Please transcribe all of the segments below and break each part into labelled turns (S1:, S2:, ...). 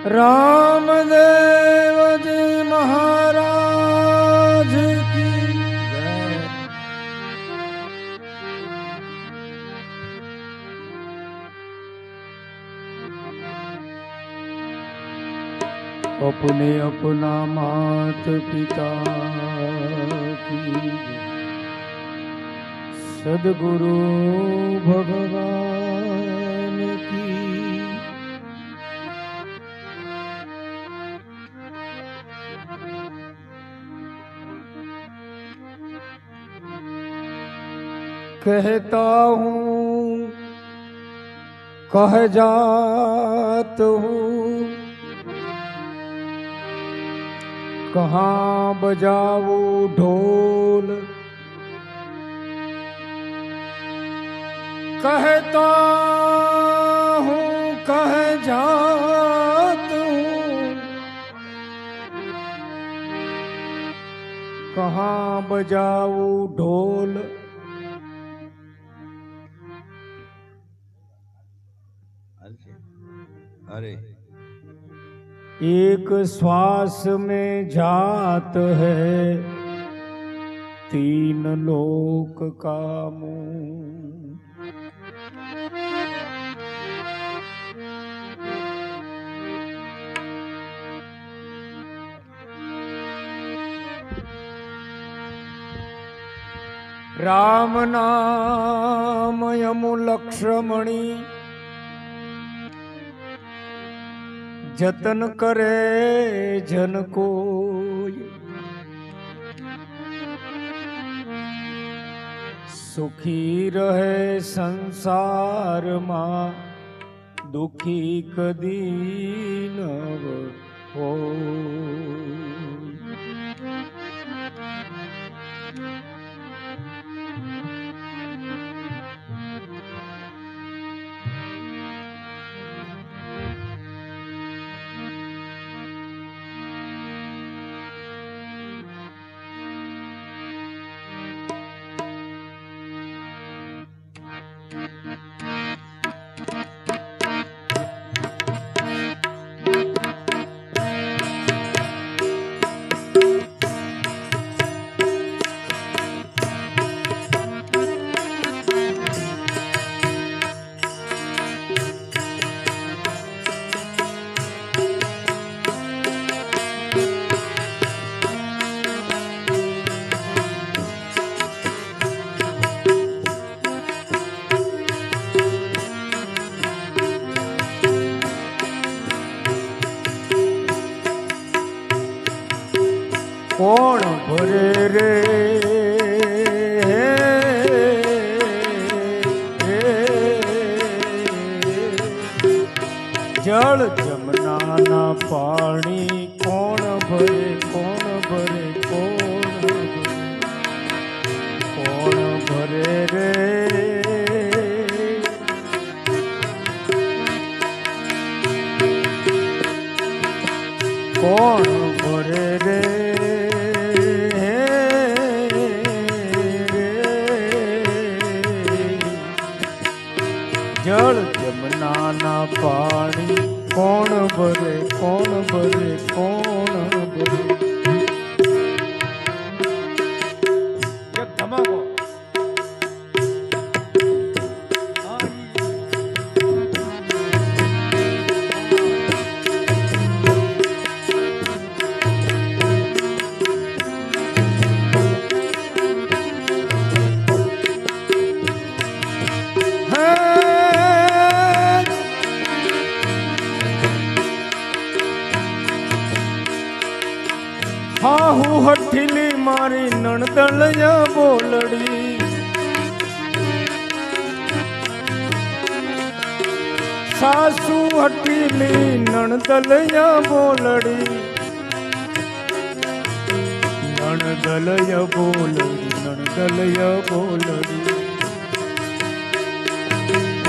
S1: रामदेव जी महाराज की जय। अपने अपना मात पिता की सदगुरु भगवान की कहता हूँ कह जात हूँ कहाँ बजाऊं ढोल कहता हूँ कह जात हूँ कहाँ बजाऊं ढोल।
S2: अरे
S1: एक श्वास में जात है तीन लोक का मुंह। राम नाम यमु लक्ष्मणी जतन करे जन कोई। सुखी रहे संसार मां दुखी कदी न हो। कौन भरे रे जल जमुना ना पानी कौन भरे कौन भरे कौन भरे रे कौन भरे रे जल जमुना ना पानी कौन भरे कौन भरे कौन भरे। एक धमाको हाहू हठीली मारी नणदलिया बोलड़ी सासू हठीली नणदलिया बोलड़ी नणदलिया बोलड़ी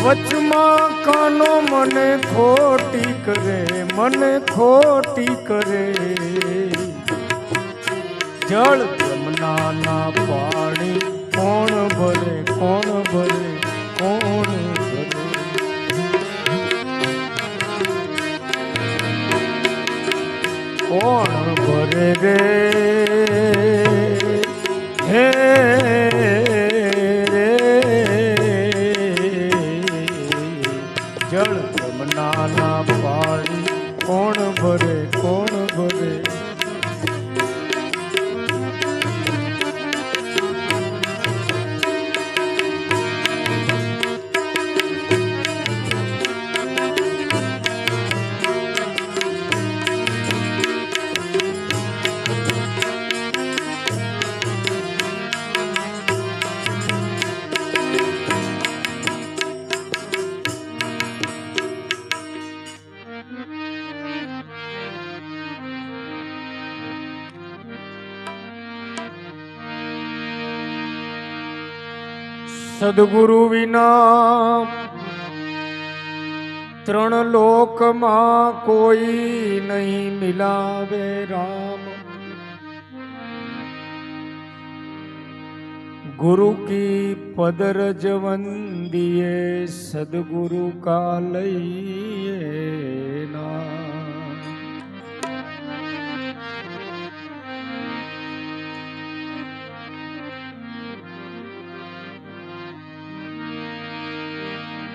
S1: वचमा कानो मने खोटी करे जल जमुना ना पानी कौन भरे कौन भरे कौन भरे। કોણ ભરે રે હે રે જળ જમના ના પાણી કોણ ભરે કોણ ભરે સદગુરુ વિના ત્રણ લોકમાં કોઈ નહીં મિલાવે રામ गुरु की पदरज वंदिए सदगुरु का लइए ना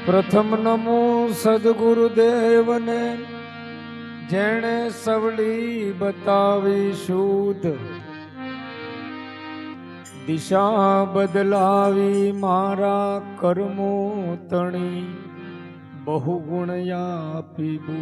S1: प्रथम नमो सदगुरुदेव ने जेणे सवली बतावी शुद्ध दिशा बदलावी मारा कर्मो तणी बहुगुण आपीबू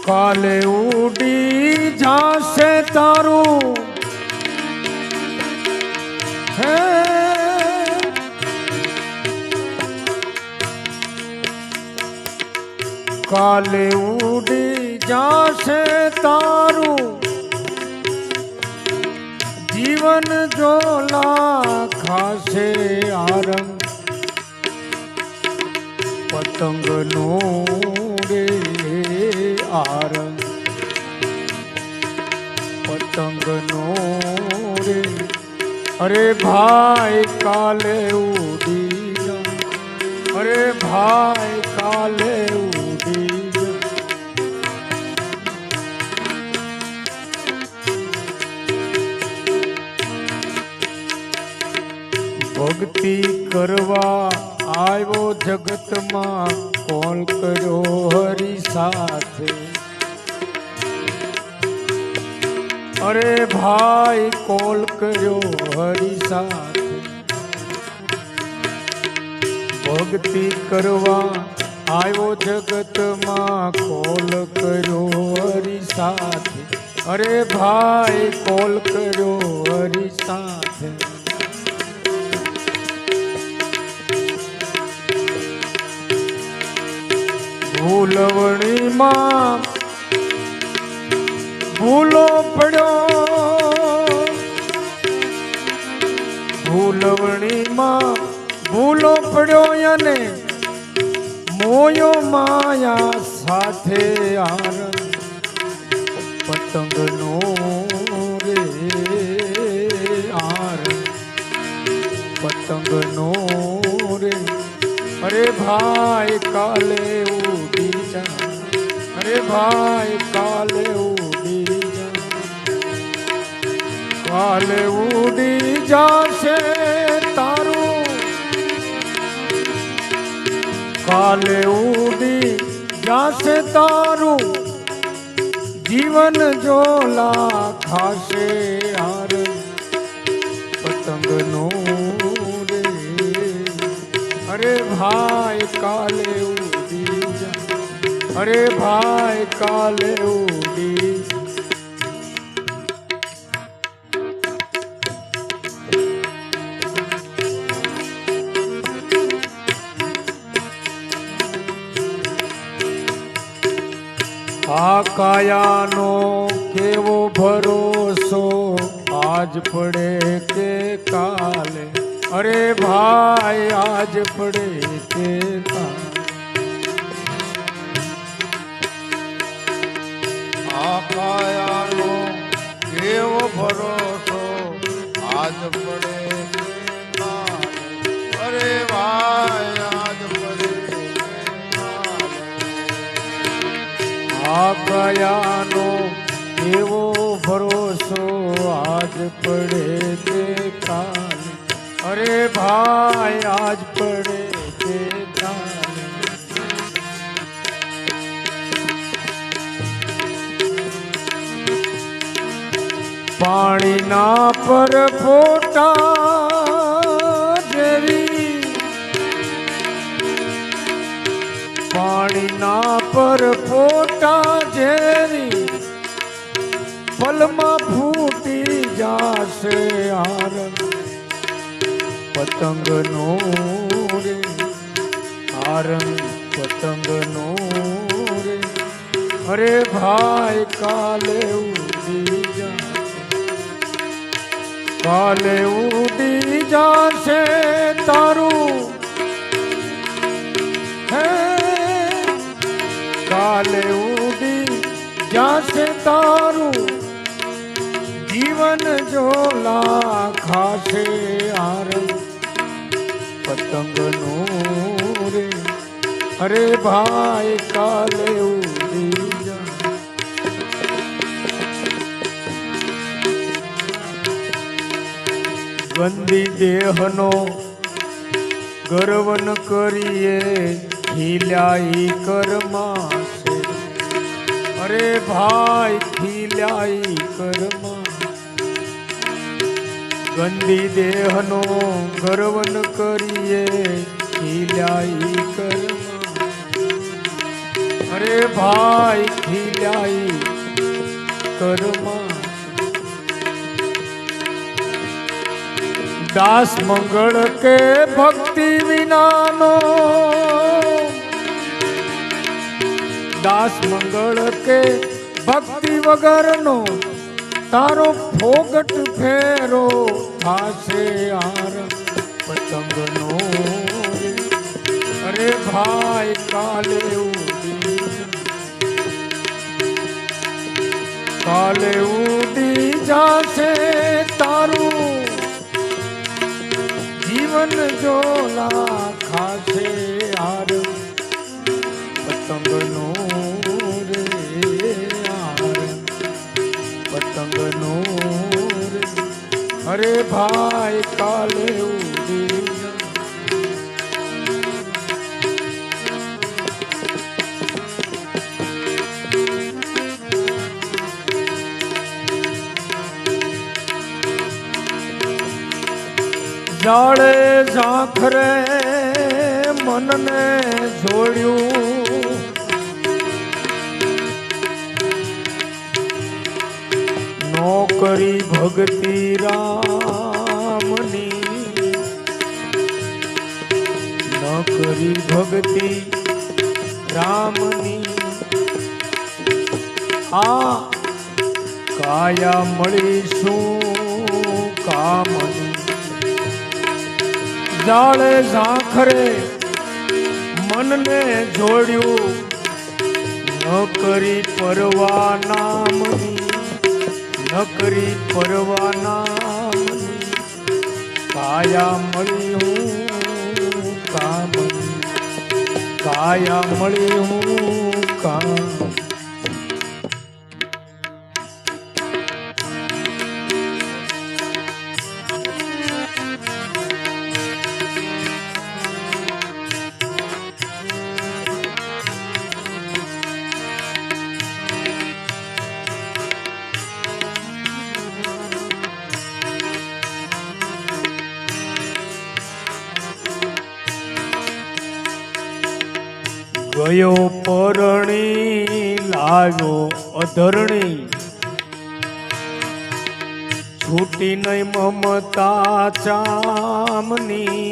S1: काले उड़ी जासे तारू है काले उड़ी जासे तारू जीवन जोला खासे आरंग पतंग नो रे आरंग पतंग नो रे अरे भाई काले उड़ी जा अरे भाई काले उड़ी जा भक्ति करवा आयो जगत मां कौन करो हरि साथे अरे भाई कॉल करो हरि साथे भक्ति करवा आयो जगत मां कॉल करो हरि साथे अरे भाई कॉल करो हरि साथे भूलवणी मां भूलो पड़ो भूलवणी मां भूलो पड़ो याने मोयो माया साथे आरंग पतंग नो रे आरंग पतंग नो रे अरे भाई काले उड़ी जा अरे भाई काले उड़ी जा काले उड़ी जासे तारू काले उड़ी जासे तारू जीवन जोला खासे आर पतंग नो अरे भाई काले उड़ी जा अरे भाई काले उड़ी आ काया नो केवो भरोसो आ આજ પડે કે કાલે, અરે ભાઈ આજ પડે કે કાલે.
S2: આ કાયાનો કેવો ભરોસો, આજ પડે કે કાલે, અરે ભાઈ આજ પડે કે કાલે.
S1: આ કયાનો એવો ભરોસો, આજ પડે કે કાલે, અરે ભાઈ આજ પડે કે કાલે. પાણીના પરપોટા જેવી, પાણીના પરપોટા જેવી પલમાં ફૂટી જાશે આરંગ પતંગનો રે, આરંગ પતંગનો રે, અરે ભાઈ કાલે ઉડી જા, કાલે ઉડી જાશે તારું, હે કાલે ઉડી જાશે તારું જીવન જોલા ખાશે આરંગ પતંગનો રે, અરે ભાઈ કાલે ઉડી જા. ગંદી દેહનો ગર્વન કરીએ ખીલ્યાઈ કરમાશે, અરે ભાઈ ખીલ્યાઈ કરમા. ગંદી દેહનો ગર્વન કરીએ ખીલ્યાઈ કરમા, અરે ભાઈ ખીલ્યાઈ કરમા. દાસ મંગળ કે ભક્તિ વિનાનો, દાસ મંગળ કે ભક્તિ વગરનો તારો ફોગટ ફેરો થાશે આરંગ પતંગનો રે, અરે ભાઈ કાલે ઉડી જા, કાલે ઉડી જાશે તારું જીવન જોલા ખાશે આરંગ પતંગનો રે, આરંગ પતંગનો રે, અરે ભાઈ કાલે ઉડી જા. જાળે ઝાંખરે મનને જોડ્યું, નોકરી ભક્તિ રામની, નોકરી ભક્તિ રામની. આ કાયા મળીશું કામની, જાળે ઝાંખરે મનને જોડ્યું, નકરી પરવા નામની, નકરી પરવા નામની. કાયા મળી હું કામની, કાયા મળી હું કામ. ગયો પરણી લાવ્યો અધરણી, છૂટી નહીં મમતા ચામની.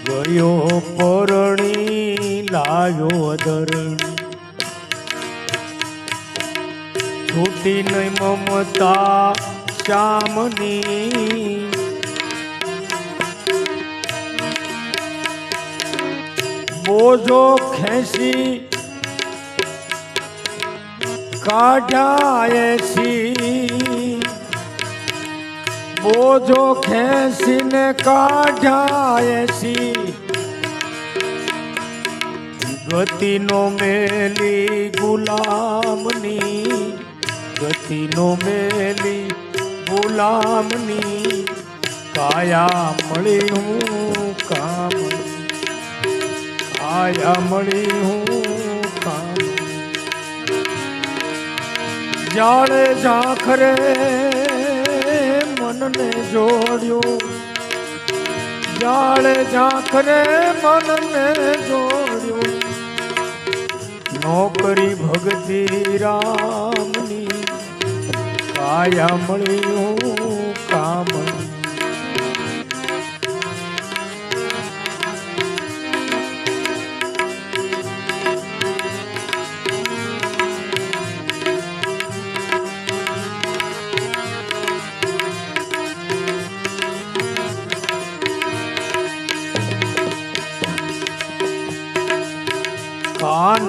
S1: ગયો પરણી લાવ્યો અધરણી, છૂટી નહીં મમતા શ્યામની બોજો ખેંચી કાઢાય છી બોજો ખેંચીને કાઢાય છી ગતિનો મેલી ગુલામની ગતિનો મેલી ગુલામની કાયા મળી હું કામ કાયા મળી હું કામ જાળે ઝાખરે મનને જોડ્યું જાળે ઝાખરે મનને જોડ્યું નોકરી ભગતિ રામની કાયા મળ્યું કામ કાન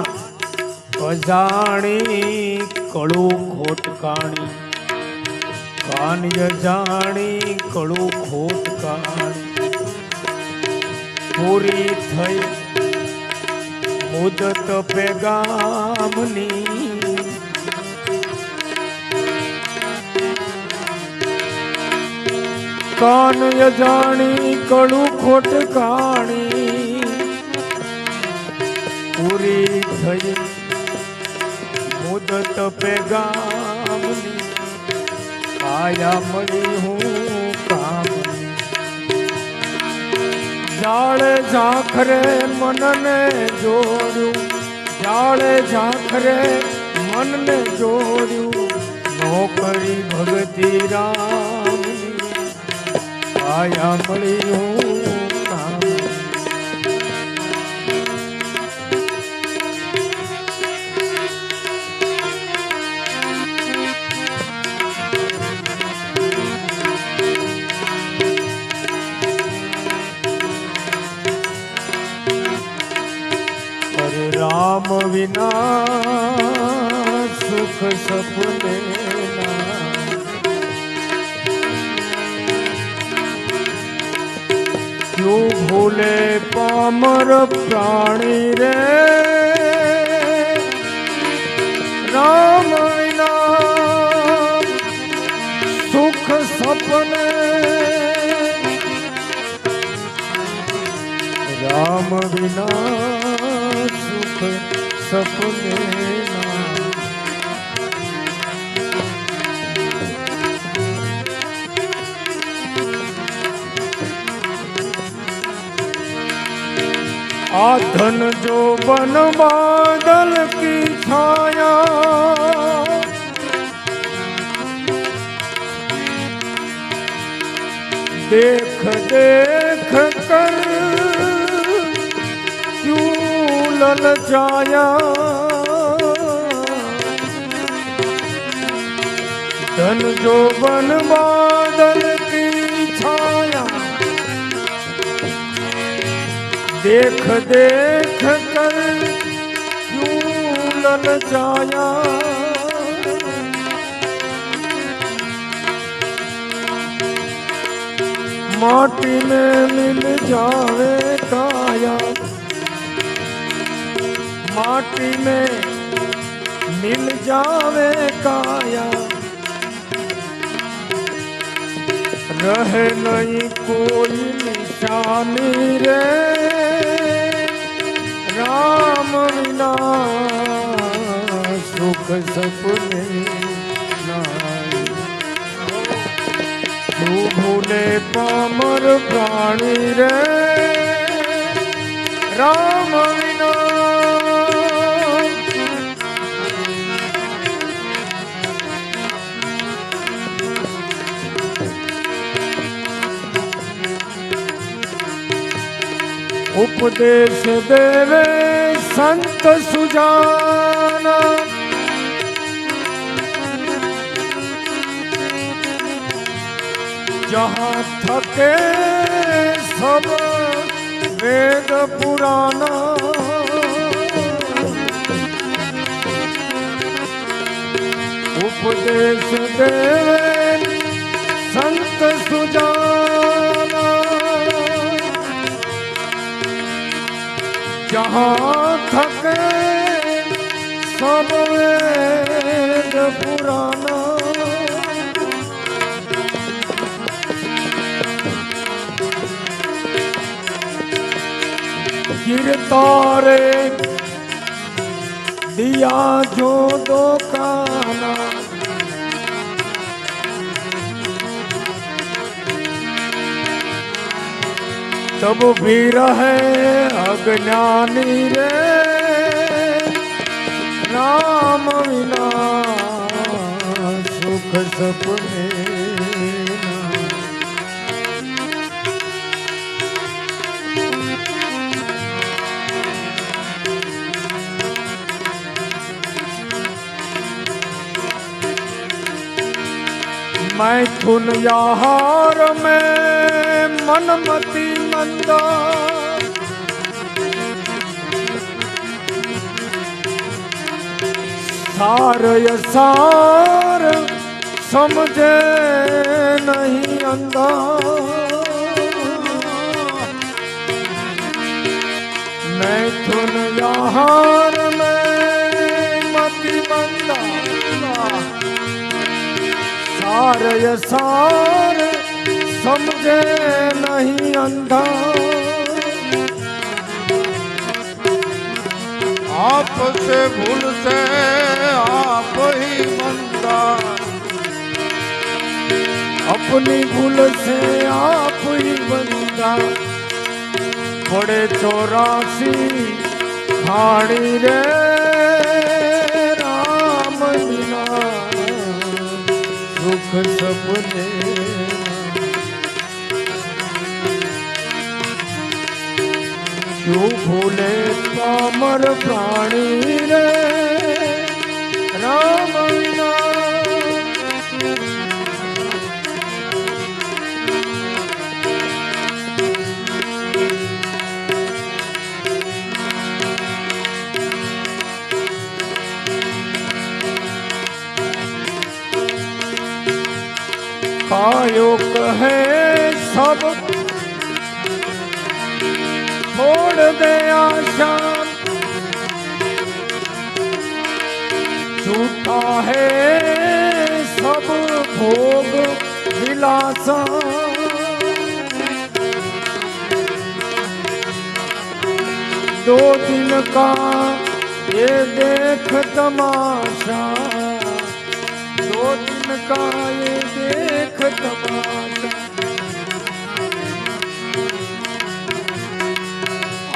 S1: અજાણી કળું ખોટકાણી કાન અજાણી કળું ખોટકાણી પૂરી થઈ મુદત પેગામની કાન અજાણી કળું ખોટકાણી પૂરી થઈ મુદત પેગામની કાયા મળી હું કામ જાળે ઝાખરે મનને જોડ્યું જાળે ઝાખરે મનને જોડ્યું નોકરી ભગતિ રામની કાયા મળી હું કામ राम विना सुख सपने क्यों भूले पामर प्राणी रे राम विना सुख सपने राम विना सपने आ धन जो बन बादल की छाया देख देख कर ललचाया धन जो बन बादल की छाया देख देख कर क्यों ललचाया माटी में मिल जावे काया माटी में मिल जावे काया रहे नहीं कोई निशानी रे राम विना सुख सपने नाई तू भूले पामर प्राणी रे राम विना उपदेश देवे संत सुजाना जहाँ थके सब वेद पुराना, उपदेश देवे संत सुजाना। जहाँ थके सब वेद पुराना, गिरतारे दिया जो दुकाना, तब भी रहे अज्ञानी रे राम विना सुख सपने। मैथुन याहार में मनमति मंदा, सार यसार समझे नहीं अंधा। मैथुन याहार में मति मंदा, सार यसार समझे नहीं अंधा।
S2: आप से भूल से आप ही बंदा,
S1: अपनी भूल से आप ही बंदा। बड़े 84 खाड़ी रे राम बिना सुख सपने। क्यों भूले पामर प्राणी रे राम बिना। कायो कहे सब छोड़ दे आशा, झूठा है सब भोग विलासा। दो दिन का ये देख तमाशा, दो दिन का ये देख तमाशा।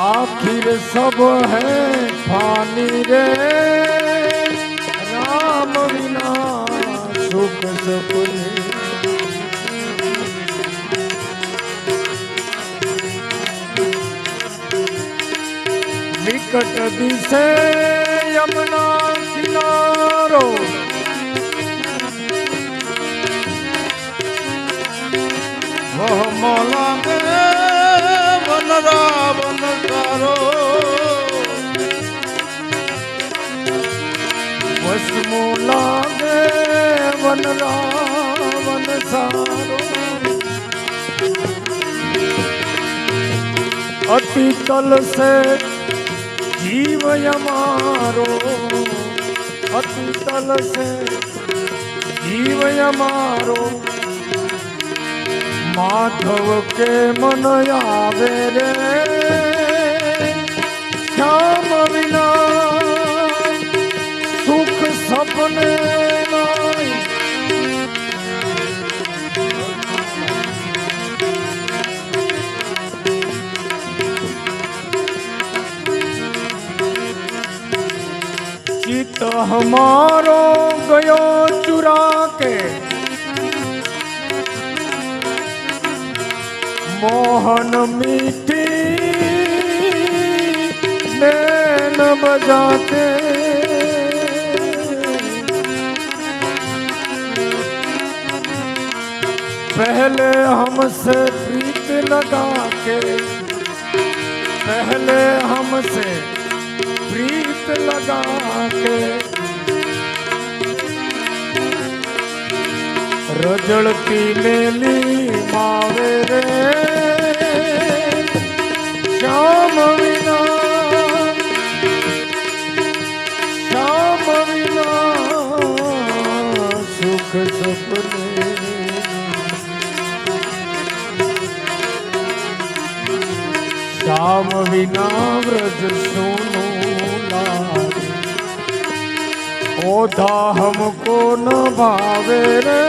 S1: आखिर सब है फानी रे राम बिना सुख सपने। निकट दिसे यमुना किनारो,
S2: वह मौला में वन रावण तारो।
S1: वसमो लागे वन रावण सारो। अति तल से जीव यमारो, अति तल से जीव यमारो। माधव के मन आवे रे श्याम बिना सुख सपने नाई। चित हमारो गयो चुरा के, मोहन मीठी नैन बजाते। पहले हमसे प्रीत लगा के, पहले हमसे प्रीत लगा के रजड़ती लेली मावे रे श्याम विना, श्याम विना सुख सपने, श्याम विना व्रज सोनू लागे, ओधा हमको न भावे रे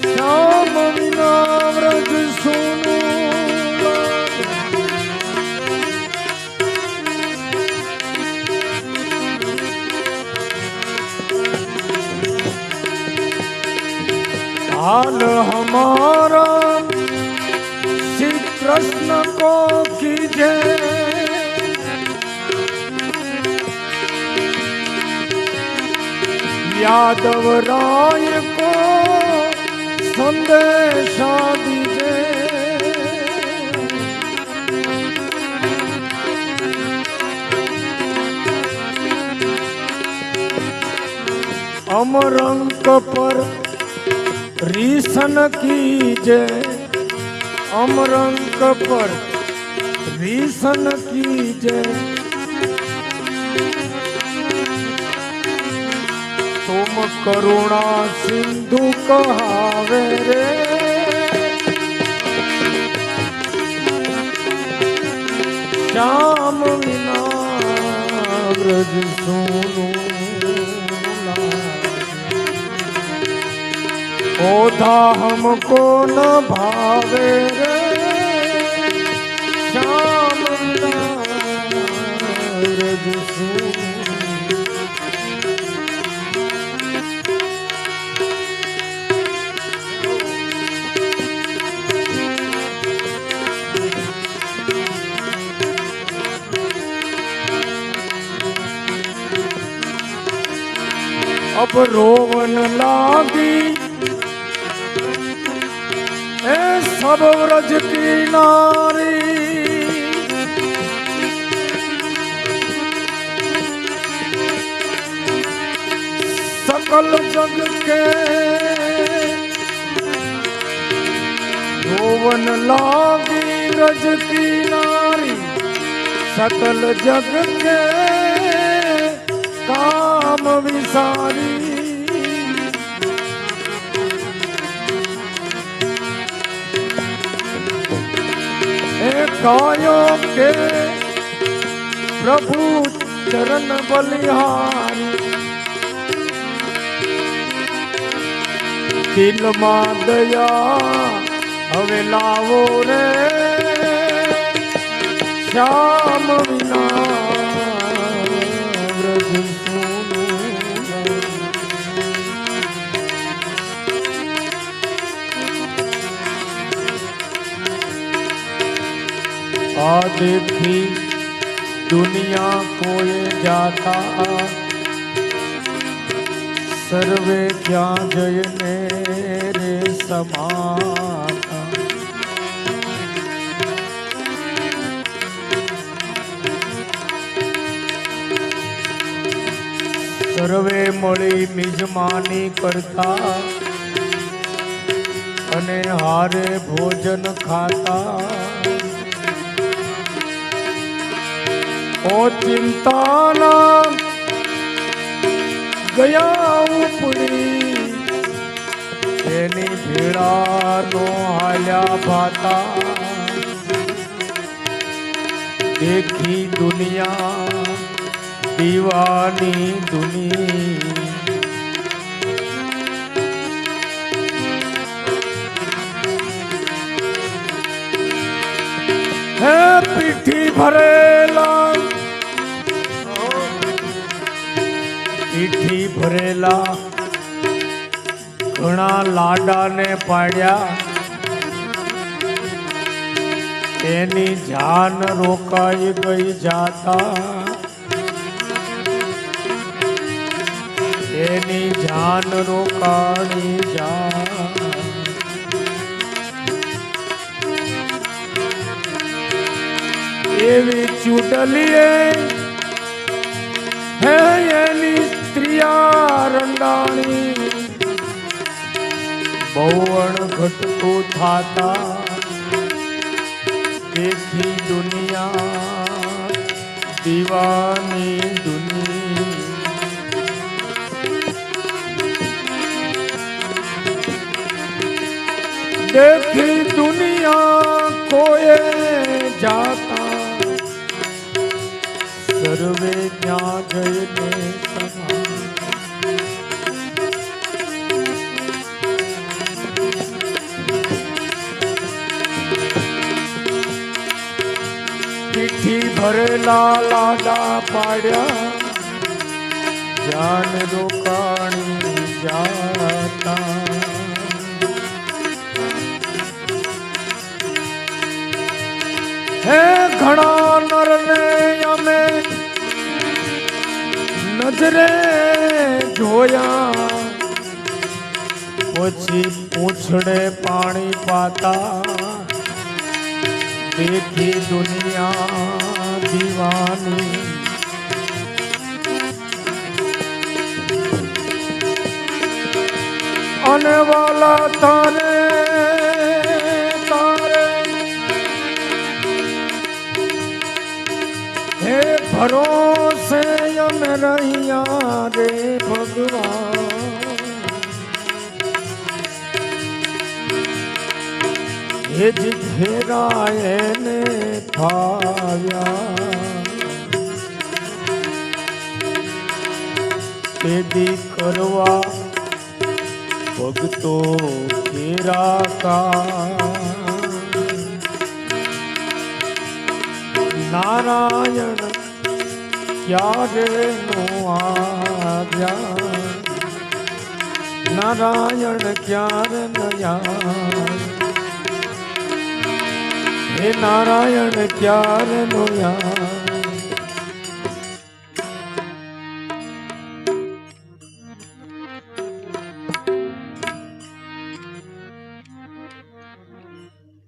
S1: श्याम विना व्रज सोनू लागे। हाल हमारा श्री कृष्ण को कीजे, यादव राय को संदेशा दीजे, अमरंक पर रीसन कीजे, अमरंक पर रीसन कीजे, तुम करुणा सिंधु कहावे रे श्याम विना व्रज सोनू लागे, ओधा हमको न भावे रे श्याम विना व्रज सोनू। अब रोवन लागी ए सब व्रज की नारी, सकल जग के रोवन लागी व्रज की नारी, सकल जग के काम विसारी, कायों के प्रभु चरण बलिहारी, दिल में दया हवे लावो रे श्याम विना व्रज सोनू लागे। आ देखी दुनिया कोई जाता, सर्वे क्या जय मेरे समाता, सर्वे मળી મિજમાની કરતા અને હારે ભોજન ખાતા, ओ चिंताना गया उपड़ी, एनी भेड़ा नो हाल्या भाता, देखी दुनिया दीवानी दुनी, है पीठी भरेला, पीठी भरेला घणा लाडा ने पाड्या, एनी जान रोकाई गई जाता, एनी जान रोकाई जा। એવી ચૂડલીએ હે એની સ્ત્રીયા રંડાણી બહુણ ઘટતું થાતા દેખી દુનિયા દીવાની દુનિયા देखी दुनिया कोए जाता सर्वे क्या जयने समा पीठी भरेला लाडा पाड्या जान रोकाणी जाता હે ઘણા નરને અમે નજરે જોયા પછી પૂંછડે પાણી પાતા દેખી દુનિયા દીવાની અને વાલા તારે हे भरोसे हम रहिया रे भगवान हे जी घेराए ने भाव्या तेदी करवा भगतो घेरा કા નારાયણ ક્યારે નો આવ્યા નારાયણ ક્યારે નયા હે નારાયણ ક્યારે નયા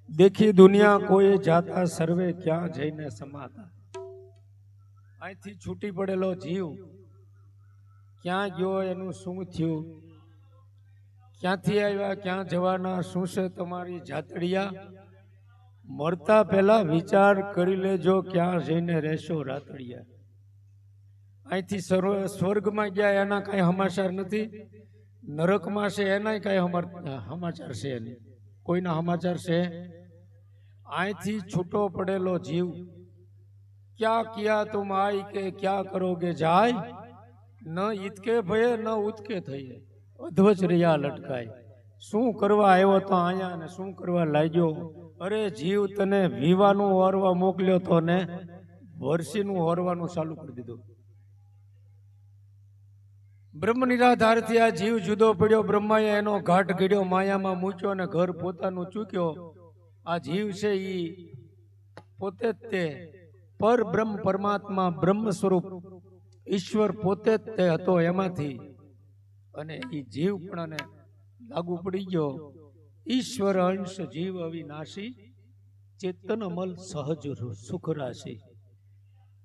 S1: देखी दुनिया कोई जाता सर्वे ક્યાં જઈને સમાતા અહીંથી છૂટી પડેલો જીવ ક્યાં ગયો એનું શું થયું ક્યાંથી આવ્યા ક્યાં જવાના શું છે તમારી જાતડિયા મરતા પહેલા વિચાર કરી લેજો ક્યાં જઈને રહેશો રાતડિયા અહીંથી સ્વર્ગમાં ગયા એના કાંઈ સમાચાર નથી નરકમાં છે એના કાંઈ સમાચાર છે નહીં કોઈના સમાચાર છે અહીંથી છૂટો પડેલો જીવ ક્યાં કિયા તુમ આઈ કે ક્યાં કરોગે જાય ન ઈતકે ભયે ન ઉતકે થઈએ અધ્વચ રહ્યા લટકાય શું કરવા આવ્યો તો અહીંયા ને શું કરવા લાગ્યો અરે જીવ તને વિવાનું હોરવા મોકલ્યો તો ને વર્ષીનું હોરવાનું ચાલુ કરી દીધું બ્રહ્મ નિરાધારથી આ જીવ જુદો પડ્યો બ્રહ્માએ એનો ઘાટ ઘડ્યો માયામાં મૂક્યો અને ઘર પોતાનું ચૂક્યો આ જીવ છે ઈ પોતે જ તે પર બ્રહ્મ પરમાત્મા બ્રહ્મ સ્વરૂપ ઈશ્વર પોતે જ તે હતો એમાંથી અને ઈ જીવ પણ લાગુ પડી ગયો ઈશ્વર અંશ જીવ અવિનાશી ચેતન અમલ સહજ સુખ રાશિ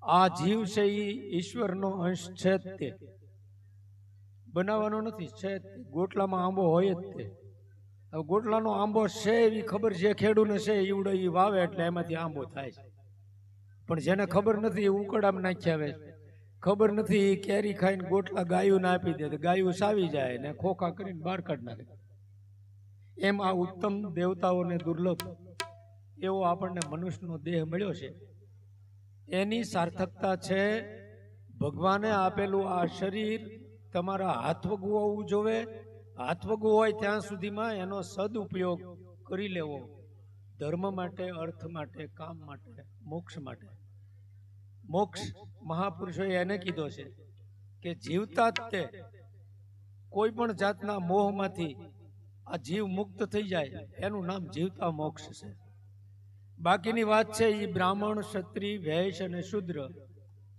S1: આ જીવ છે ઈ ઈશ્વરનો અંશ છે જ તે બનાવવાનો નથી છે ગોટલામાં આંબો હોય જ તે હવે ગોટલાનો આંબો છે એવી ખબર જે ખેડૂને છે ઈવડો ઈ વાવે એટલે એમાંથી આંબો થાય છે પણ જેને ખબર નથી એ ઉકળામાં નાખી આવે ખબર નથી એ કેરી ખાઈને ગોટલા ગાયોને આપી દે ગાયું સાવી જાય ને ખોખા કરીને બહાર કાઢી નાખે એમ આ ઉત્તમ દેવતાઓને દુર્લભ એવો આપણને મનુષ્યનો દેહ મળ્યો છે એની સાર્થકતા છે ભગવાને આપેલું આ શરીર તમારા હાથવગું હોવું જોવે હાથવગું હોય ત્યાં સુધીમાં એનો સદુપયોગ કરી લેવો ધર્મ માટે અર્થ માટે કામ માટે મોક્ષ માટે મોક્ષ મહાપુરુષોએ એને કીધો છે કે જીવતા જ તે કોઈ પણ જાતના મોહમાંથી આ જીવ મુક્ત થઈ જાય એનું નામ જીવતા મોક્ષ છે બાકીની વાત છે એ બ્રાહ્મણ ક્ષત્રિય વૈશ્ય અને શુદ્ર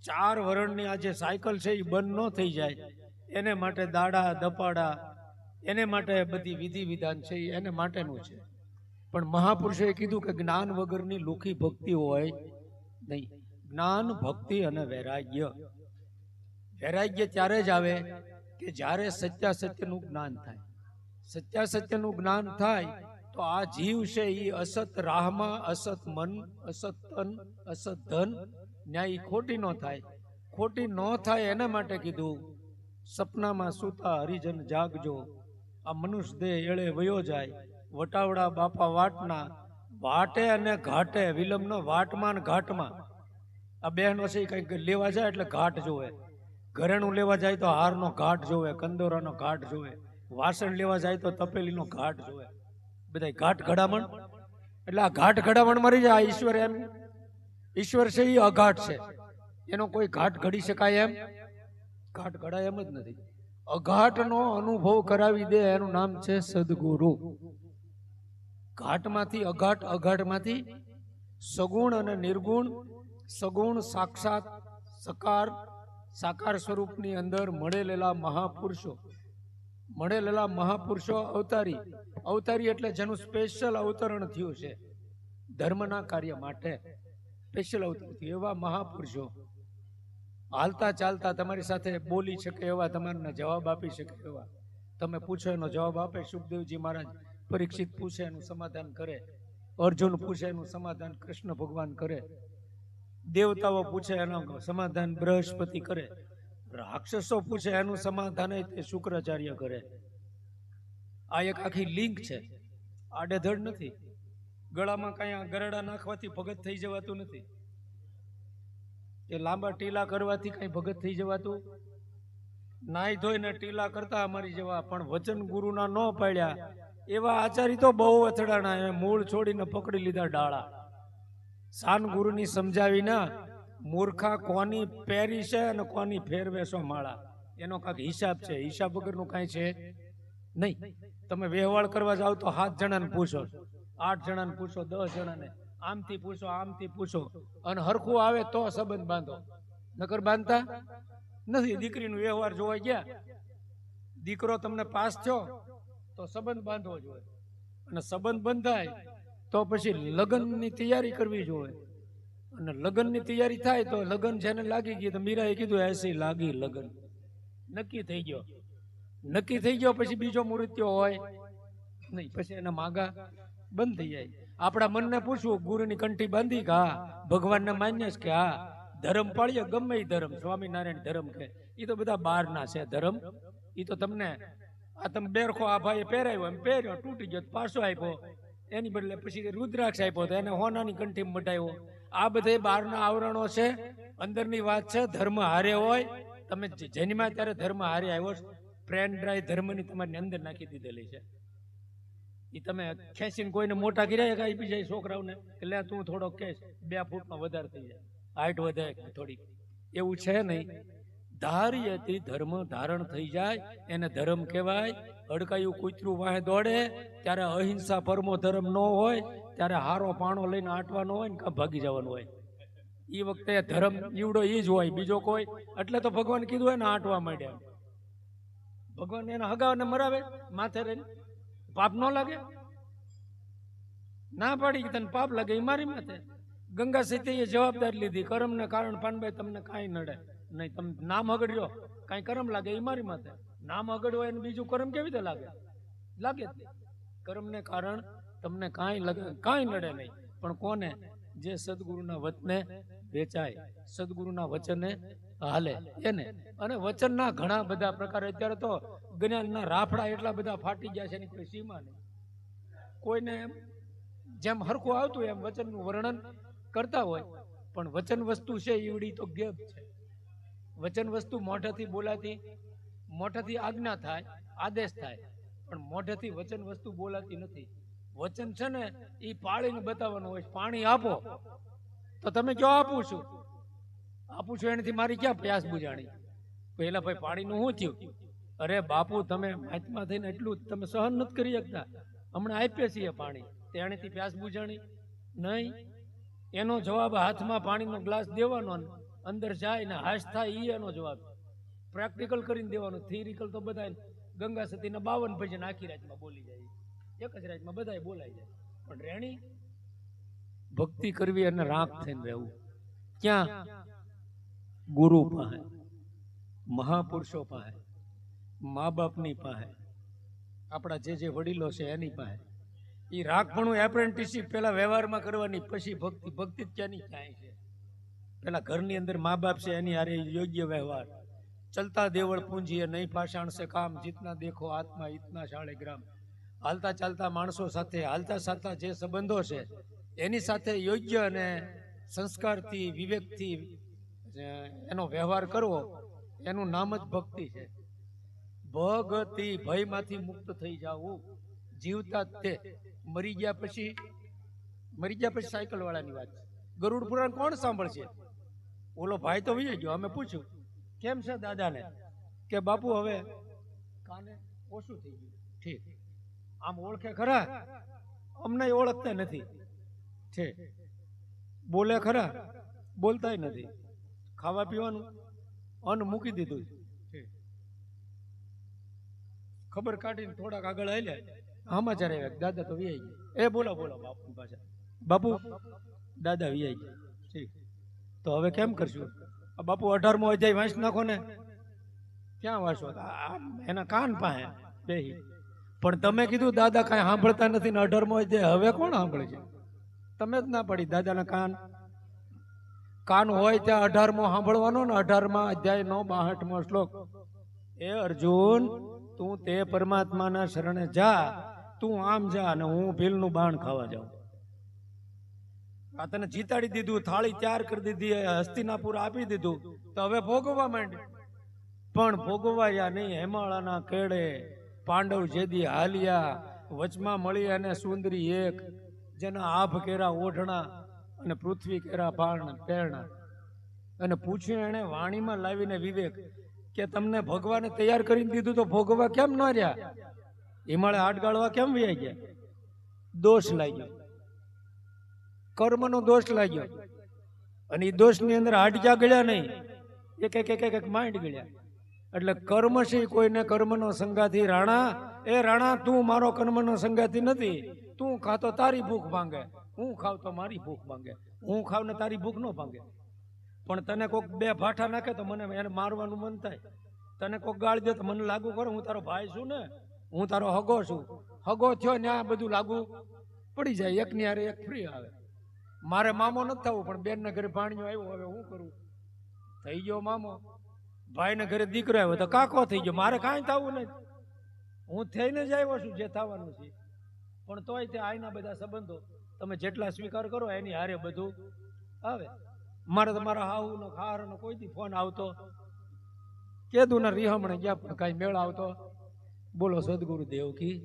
S1: ચાર વર્ણની આ જે સાયકલ છે એ બંધ ન થઈ જાય એને માટે દાડા દપાડા એને માટે બધી વિધિ વિધાન છે એને માટેનું છે પણ મહાપુરુષોએ કીધું કે જ્ઞાન વગરની લુખી ભક્તિ હોય નહીં. જ્ઞાન, ભક્તિ અને વૈરાગ્ય. વૈરાગ્ય ત્યારે જ આવે કે જ્યારે સત્યાસત્યનું જ્ઞાન થાય. સત્યાસત્યનું જ્ઞાન થાય તો આ જીવ છે એ અસત રાહમાં, અસત મન, અસત તન, અસત ધન, ન્યાય ખોટી ન થાય. ખોટી ન થાય એના માટે કીધું સપનામાં સૂતા હરિજન જાગજો, આ મનુષ્ય દેહ એળે વયો જાય, વટાવડા બાપા વાટના, વાટે અને ઘાટે વિલંબ ન, વાટમાં ને ઘાટમાં. આ બહેનો છે કંઈક લેવા જાય એટલે ઘાટ જોવે, ઘરેણું લેવા જાય તો હારનો ઘાટ જોવે, કંદોરાનો ઘાટ જોવે, વાસણ લેવા જાય તો તપેલીનો ઘાટ જોવે, બધા ઘાટ ઘડામણ. એટલે આ ઘાટ ઘડામણ મરી જાય. ઈશ્વર એમ, ઈશ્વર છે એ અઘાટ છે, એનો કોઈ ઘાટ ઘડી શકાય એમ, ઘાટ ઘડાય એમ જ નથી. અઘાટનો અનુભવ કરાવી દે એનું નામ છે સદગુરુ. ઘાટમાંથી અઘાટ, અઘાટમાંથી સગુણ અને નિર્ગુણ, સગુણ સાક્ષાત સકાર, સાકાર સ્વરૂપની અંદર મળેલા મહાપુરુષો, મળેલા મહાપુરુષો અવતારી. અવતારી એટલે જેનું સ્પેશિયલ અવતરણ થયું છે ધર્મના કાર્ય માટે, સ્પેશિયલ અવતર થયું એવા મહાપુરુષો હાલતા ચાલતા તમારી સાથે બોલી શકે એવા, તમારને જવાબ આપી શકે એવા, તમે પૂછો એનો જવાબ આપે. સુખદેવજી મહારાજ પરીક્ષિત પૂછે એનું સમાધાન કરે, અર્જુન પૂછે એનું સમાધાન કૃષ્ણ ભગવાન કરે, દેવતાઓ પૂછે એનું સમાધાન બૃહસ્પતિ કરે, રાક્ષસો પૂછે એનું સમાધાન તે શુક્રાચાર્ય કરે. આ એક આખી લિંક છે, આડેધડ નથી. ગળામાં કઈ ગરડા નાખવાથી ભગત થઈ જવાતું નથી, કે લાંબા ટીલા કરવાથી કઈ ભગત થઈ જવાતું. નાઈ ધોઈને ટીલા કરતા અમારી જેવા, પણ વચન ગુરુના ન પાડ્યા એવા આચાર્ય તો બહુ અથડાણા, મૂળ છોડીને પકડી લીધા ડાળા. સાન ગુરુની સમજાવી ના, મૂર્ખા કોની પહેરી છે અને કોની ફેરવેશો માળા, એનો કાંઈક હિસાબ છે. હિસાબ વગરનું કાંઈ છે નહીં. તમે વ્યવહાર કરવા જાઓ તો 7 જણાને પૂછો, 8 જણાને પૂછો, 10 જણાને, આમથી પૂછો, આમથી પૂછો, અને હરખું આવે તો સંબંધ બાંધો, નકર બાંધતા નથી. દીકરીનો વ્યવહાર જોવા ગયા, દીકરો તમને પાસ થયો તો સંબંધ બાંધવો જોઈએ, અને સંબંધ બંધાય તો પછી લગ્નની તૈયારી કરવી જોઈએ, અને લગ્નની તૈયારી થાય તો લગ્ન જેને લાગી ગઈ, તો મીરાએ કીધું એસી લાગી લગ્ન, નક્કી થઈ ગયો. નક્કી થઈ ગયો પછી બીજો મુહૂર્ત્યો હોય નહીં, પછી એના માગા બંધ થઈ જાય. આપણા મનને પૂછવું, ગુરુની કંઠી બાંધી કે હા, ભગવાનને માન્ય કે હા, ધર્મ પાળીએ ગમે એ ધર્મ, સ્વામિનારાયણ ધર્મ કે એ તો બધા બહારના છે ધર્મ. એ તો તમને આ તમે બેરખો આ ભાઈએ પહેરાવ્યો, એમ પહેર્યો, તૂટી ગયો પાછો આપ્યો, એની બદલે પછી રુદ્રાક્ષ આપ્યો તો એને હોનાની કંઠી મટાવ્યો. આ બધે બહારના આવરણો છે, અંદરની વાત છે. ધર્મ હારે હોય, તમે જન્મ્યા ત્યારે ધર્મ હારે આવ્યો, પ્રેન ડ્રાય ધર્મની તમારી અંદર નાખી દીધેલી છે. એ તમે ખેંચીને કોઈને મોટા કર્યા આપી જાય છોકરાઓને, એટલે તું થોડો ખેંચ, 2 ફૂટનો વધારે થઈ જાય, હાઈટ વધે થોડી, એવું છે નહીં. ધાર્યથી ધર્મ ધારણ થઈ જાય એને ધર્મ કહેવાય. અડકાયું કૂતરું વાહે દોડે ત્યારે અહિંસા પરમો ધર્મ ન હોય, ત્યારે હારો પાણો લઈને આટવાનો હોય ને કાં ભાગી જવાનું હોય. એ વખતે ધર્મ ઈવડો એ જ હોય, બીજો કોઈ. એટલે તો ભગવાન કીધું હોય ને આટવા માંડ્યા. ભગવાન એના હગાને મરાવે માથે રહીને, પાપ ન લાગે? ના પાડી કે તને પાપ લાગે, એ મારી માથે. ગંગા સતીએ જવાબદારી લીધી, કર્મને કારણ પાનભાઈ તમને કાંઈ નડે નહીં, તમે નામ હગડ્યો કાંઈ કર્મ લાગે એ મારી માથે. નામ હગડ્યો એને બીજું કર્મ કેવી રીતે લાગે? લાગે જ નહીં. કર્મને કારણ તમને કાંઈ લાગે, કાંઈ નડે નહીં. પણ કોને? જે સદગુરુના વચને વેચાય, સદગુરુના વચને હાલે એને. અને વચનના ઘણા બધા પ્રકાર, અત્યારે તો જ્ઞાનના રાફડા એટલા બધા ફાટી ગયા છે એની કોઈ સીમા નહીં. કોઈને જેમ હરખું આવતું એમ વચનનું વર્ણન કરતા હોય, પણ વચન વસ્તુ છે ઈવડી તો ગેપ છે. વચન વસ્તુ મોઢેથી બોલાતી, મોઢેથી આજ્ઞા થાય, આદેશ થાય, પણ મોઢેથી વચન વસ્તુ બોલાતી નથી. વચન છે ને એ પાળીને બતાવવાનું હોય. પાણી આપો તો તમે ક્યાં આપું છું, આપું છું એનાથી મારી ક્યાં પ્યાસ બુજાણી? પહેલા ભાઈ પાણીનું શું થયું? અરે બાપુ તમે મહાત્મા થઈને એટલું તમે સહન નથી કરી શકતા, હમણાં આપીએ છીએ પાણી, તેણીથી પ્યાસ બુજાણી નહીં. એનો જવાબ હાથમાં પાણીનો ગ્લાસ દેવાનો, અંદર જાય ને હાશ થાય એ એનો જવાબ. પ્રેક્ટિકલ કરીને દેવાનો. થિયરિકલ તો બધા ગંગા સતીના 52 ભજન આખી રાતમાં બોલી જાય, એક જ રાતમાં બધા બોલાઈ જાય. પણ રેણી ભક્તિ કરવી અને રાખ થઈને રહેવું, ક્યાં? ગુરુ પાસે, મહાપુરુષો પાસે, મા બાપની પાસે, આપણા જે વડીલો છે એની પાસે. એ રાખપણું એપ્રેન્ટિસશીપ પેલા વ્યવહારમાં કરવાની, પછી ભક્તિ. ભક્તિ જ ક્યાંની ક્યાંય છે. પેલા ઘરની અંદર મા બાપ છે એની હારે યોગ્ય વ્યવહાર. ચલતા દેવળ પૂંજીએ નહીં પાષાણ સે કામ, જીતના દેખો આત્મા ઇતના શાળે ગ્રામ. હાલતા ચાલતા માણસો સાથે, હાલતા ચાલતા જે સંબંધો છે એની સાથે યોગ્ય અને સંસ્કારથી, વિવેકથી એનો વ્યવહાર કરવો, એનું નામ જ ભક્તિ છે. ભગતિ, ભયમાંથી મુક્ત થઈ જાવું. જીવતા તે, મરી ગયા પછી સાયકલ વાળાની વાત છે. ગરુડ પુરાણ કોણ સાંભળશે? ઓલો ભાઈ તો વહી ગયો. અમે પૂછ્યું કેમ છે દાદાને, કે બાપુ હવે કાને ઓછું થઈ ગયું. ઠીક, આમ ઓળખે ખરા? અમને ઓળખતા નથી. છે બોલે ખરા? બોલતાય નથી. ખાવા પીવાનું અન્ન મૂકી દીધું. ખબર કાઢીને થોડાક આગળ આલ્યા, સમાચાર આવ્યા દાદા તો વી ગયા. એ બોલો બાપુ પાછા, બાપુ દાદા વી ગયા. ઠીક, તો હવે કેમ કરશું? બાપુ 18મો અધ્યાય વાંચ નાખો ને. ક્યાં વાંચો? એના કાન પાસે બેહી. પણ તમે કીધું દાદા કાંઈ સાંભળતા નથી ને 18મો અધ્યાય હવે કોણ સાંભળે છે? તમે જ ના પડી. દાદાના કાન હોય ત્યાં 18મો સાંભળવાનો ને. 18મા અધ્યાયનો 62મો શ્લોક. એ અર્જુન, તું તે પરમાત્માના શરણે જા, તું આમ જા અને હું ભીલનું બાણ ખાવા જાઉં. આ તને જીતાડી દીધું, થાળી તૈયાર કરી દીધી, હસ્તિનાપુર આપી દીધું, તો હવે ભોગવવા માંડ. પણ ભોગવાયા નહીં. હેમાળાના કેળે પાંડવ જેદી હાલ્યા, વચમાં મળી અને સુંદરી એક, જેના આભ કેરા ઓઢણા અને પૃથ્વી કેરા પાણ પેરણા. અને પૂછ્યું એને વાણીમાં લાવીને વિવેક, કે તમને ભગવાને તૈયાર કરીને દીધું તો ભોગવવા કેમ ન રહ્યા? હિમાલય હાથ ગાળવા કેમ વ્યાઈ ગયા? દોષ લાગ્યો, કર્મનો દોષ લાગ્યો. અને એ દોષની અંદર હાડક્યા ગળ્યા નહીં, એક માંડ ગળ્યા. એટલે કર્મ છે કોઈને કર્મનો સંગાથી. રાણા તું મારો કર્મનો સંગાથી નથી. તું ખાતો તારી ભૂખ ભાંગે, હું ખાવ તો મારી ભૂખ ભાંગે. હું ખાવ ને તારી ભૂખ ન ભાંગે. પણ તને કોક 2 ભાઠા નાખે તો મને એને મારવાનું મન થાય. તને કોક ગાળ દે તો મને લાગુ કરે હું તારો ભાઈ છું ને, હું તારો હગો છું. હગો થયો ને આ બધું લાગુ પડી જાય. એકની હારે એક ફ્રી આવે. મારે મામો નથી થવું, પણ બેનના ઘરે ભાણિયો આવ્યો, હવે હું કરું? થઈ ગયો મામો. ભાઈના ઘરે દીકરો આવ્યો તો કાકો થઈ ગયો. મારે કાંઈ થવું નહીં, હું થઈને જ આવ્યો છું જે થવાનું છે. પણ તોય તે આઈના બધા સંબંધો તમે જેટલા સ્વીકાર કરો એની હારે બધું આવે. મારે તો મારા હાહુનો ખારનો કોઈથી ફોન આવતો, કેદુના રિહમણે ગયા પણ કાંઈ મેળ આવતો. બોલો સદગુરુ દેવ કી